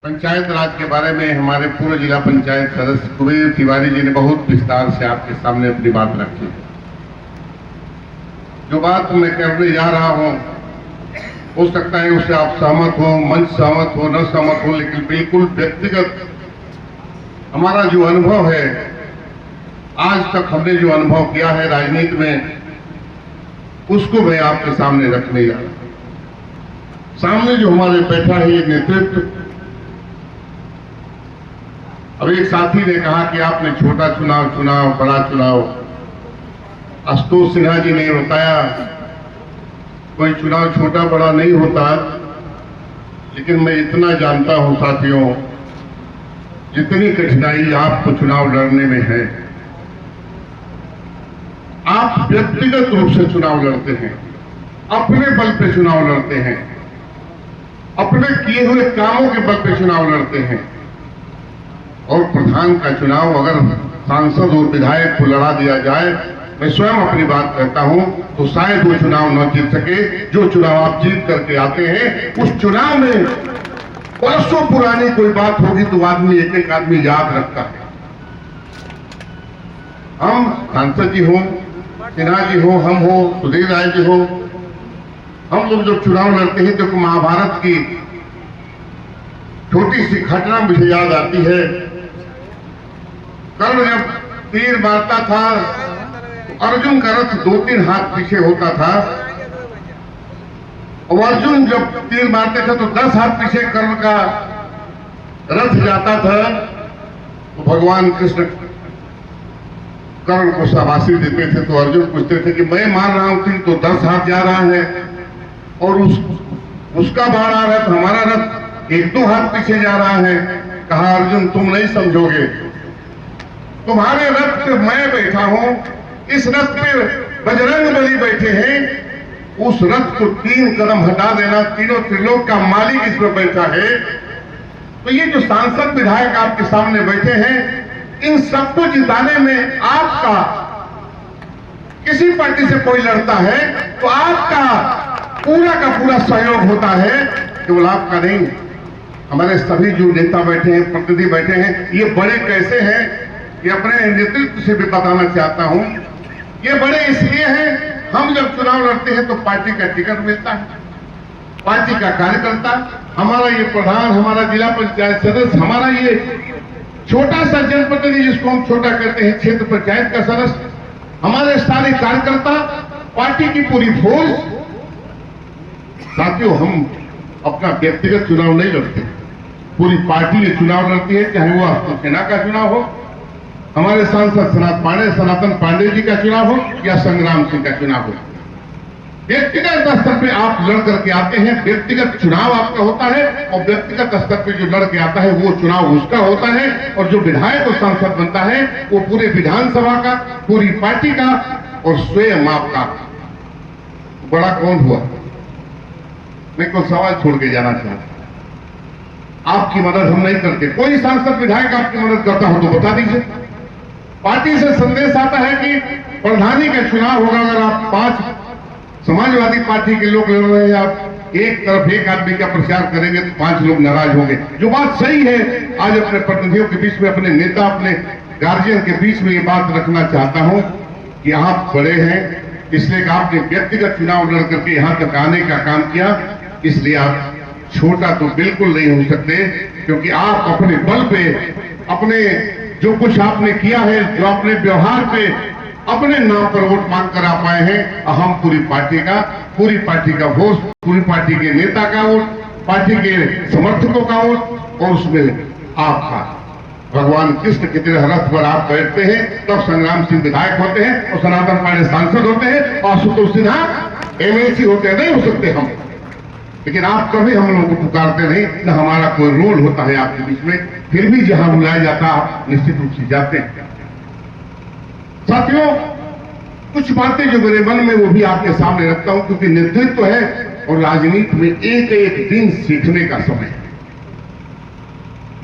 पंचायत राज के बारे में हमारे पूर्व जिला पंचायत सदस्य कुबेर तिवारी जी ने बहुत विस्तार से आपके सामने अपनी बात रखी। जो बात मैं करने जा रहा हूं, हो सकता है उससे आप सहमत हो, मंच सहमत हो, न सहमत हो, लेकिन बिल्कुल व्यक्तिगत हमारा जो अनुभव है, आज तक हमने जो अनुभव किया है राजनीति में, उसको मैं आपके सामने रखने जा रहा हूं। सामने जो हमारे बैठा है ये नेतृत्व। अब एक साथी ने कहा कि आपने छोटा चुनाव चुना, बड़ा चुनाव। आशुतोष सिन्हा जी ने बताया कोई चुनाव छोटा बड़ा नहीं होता, लेकिन मैं इतना जानता हूं साथियों, जितनी कठिनाई आपको चुनाव लड़ने में है, आप व्यक्तिगत रूप से चुनाव लड़ते हैं, अपने बल पे चुनाव लड़ते हैं, अपने किए हुए कामों के बल पे चुनाव लड़ते हैं। और प्रधान का चुनाव अगर सांसद और विधायक को लड़ा दिया जाए, मैं स्वयं अपनी बात कहता हूं, तो शायद वो चुनाव न जीत सके। जो चुनाव आप जीत करके आते हैं, उस चुनाव में वर्षों पुरानी कोई बात होगी तो आदमी एक एक आदमी याद रखता है। हम सांसद जी हो, सिन्हा जी हो, हम हो, सुधीर राय जी हो, हम लोग जब चुनाव लड़ते हैं तो महाभारत की छोटी सी घटना मुझे याद आती है। कर्ण जब तीर मारता था तो अर्जुन का रथ 2-3 हाथ पीछे होता था, और अर्जुन जब तीर मारते थे तो 10 हाथ पीछे कर्ण का रथ जाता था। तो भगवान कृष्ण कर्ण को शाबाशी देते थे, तो अर्जुन पूछते थे कि मैं मार रहा हूं तीर तो 10 हाथ जा रहा है, और उसका बाण आ रहा है तो हमारा रथ 1-2 हाथ पीछे जा रहा है। कहा अर्जुन तुम नहीं समझोगे, तुम्हारे रथ पे मैं बैठा हूं, इस रथ पे बजरंगबली बैठे हैं। उस रथ को 3 कदम हटा देना, तीनों त्रिलोक का मालिक इस पर बैठा है। तो ये जो सांसद विधायक आपके सामने बैठे हैं, इन सबको जिताने में आपका, किसी पार्टी से कोई लड़ता है तो आपका पूरा का पूरा सहयोग होता है, केवल आपका नहीं। हमारे सभी जो नेता बैठे हैं, प्रतिनिधि बैठे हैं, ये बड़े कैसे हैं, ये अपने नेतृत्व से भी बताना चाहता हूं। ये बड़े इसलिए हैं, हम जब चुनाव लड़ते हैं तो पार्टी का टिकट मिलता है, पार्टी का कार्यकर्ता, हमारा ये प्रधान, हमारा जिला पंचायत सदस्य, हमारा ये छोटा सा जनप्रतिनिधि जिसको हम छोटा करते हैं, क्षेत्र पंचायत का सदस्य, हमारे सारे कार्यकर्ता, पार्टी की पूरी फोर्स। साथियों, हम अपना व्यक्तिगत चुनाव नहीं लड़ते, पूरी पार्टी ये चुनाव लड़ती है। चाहे वो आशुतोष सिन्हा का चुनाव हो, हमारे सांसद सनातन पांडे जी का चुनाव हो, या संग्राम सिंह का चुनाव हो, व्यक्तिगत स्तर पे आप लड़ करके आते हैं। व्यक्तिगत चुनाव आपका होता है, और व्यक्तिगत स्तर पे जो लड़ के आता है वो चुनाव उसका होता है। और जो विधायक और सांसद बनता है वो पूरे विधानसभा का, पूरी पार्टी का और स्वयं आपका। बड़ा कौन हुआ? मैं कोई सवाल छोड़ के जाना चाहता, आपकी मदद हम नहीं करते। कोई सांसद विधायक आपकी मदद करता हो तो बता दीजिए। पार्टी से संदेश आता है कि प्रधानी का चुनाव होगा, अगर आप 5 समाजवादी पार्टी के लोग लड़ रहे हैं, आप एक तरफ एक आदमी का प्रचार करेंगे तो 5 लोग नाराज होंगे। जो बात सही है, आज अपने प्रतिनिधियों के बीच में, अपने नेता, अपने गार्जियन के बीच में ये बात रखना चाहता हूं कि आप बड़े हैं, इसलिए आपने व्यक्तिगत चुनाव लड़ करके यहां तक आने का काम किया, इसलिए आप छोटा तो बिल्कुल नहीं हो सकते, क्योंकि आप अपने बल पे, अपने जो कुछ आपने किया है, जो अपने व्यवहार पे अपने नाम पर वोट मांग कर आ पाए हैं। हम पूरी पार्टी का वोट, पूरी पार्टी के नेता का वोट, पार्टी के समर्थकों का वोट, और उसमें आपका भगवान कृष्ण की तरह रथ पर आप बैठते हैं, तब संग्राम सिंह विधायक होते हैं, और सनातन पांडे सांसद होते हैं, और आशुतोष सिन्हा एमएलसी होते हैं। नहीं हो सकते हम, लेकिन आप कभी हम लोगों को पुकारते नहीं, न हमारा कोई रोल होता है आपके बीच में। फिर भी जहां बुलाया जाता आप निश्चित रूप से जाते हैं। साथियों, कुछ बातें जो मेरे मन में वो भी आपके सामने रखता हूं, क्योंकि नेतृत्व है और राजनीति में एक एक दिन सीखने का समय है।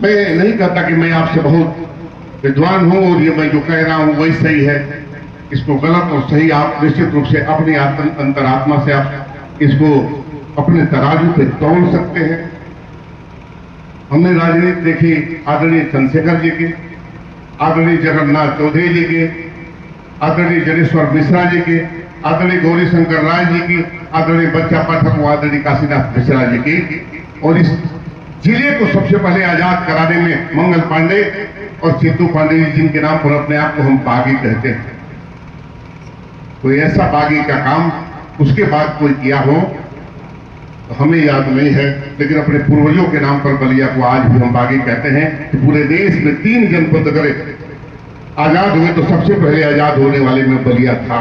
मैं नहीं कहता कि मैं आपसे बहुत विद्वान हूं और ये मैं जो कह रहा हूं वही सही है। इसको गलत और सही आप निश्चित रूप से अपनी अंतरात्मा से आप इसको अपने तराजू पे तौल सकते हैं। हमने राजनीति देखी आदरणीय चंद्रशेखर जी की, आदरणीय जगन्नाथ चौधरी जी की, आदरणीय जनेश्वर मिश्रा जी की, आदरणीय गौरी शंकर राय जी की, आदरणीय बच्चा पाठक व आदरणीय काशीनाथ मिश्रा जी की। और इस जिले को सबसे पहले आजाद कराने में मंगल पांडे और चित्तू पांडे जी जिनके नाम पर अपने आप को हम बागी कहते हैं, कोई ऐसा बागी का काम उसके बाद कोई किया हो तो हमें याद नहीं है, लेकिन अपने पूर्वजों के नाम पर बलिया को आज भी हम बागी कहते हैं। कि पूरे देश में 3 जनपद अगर आजाद हुए तो सबसे पहले आजाद होने वाले में बलिया था।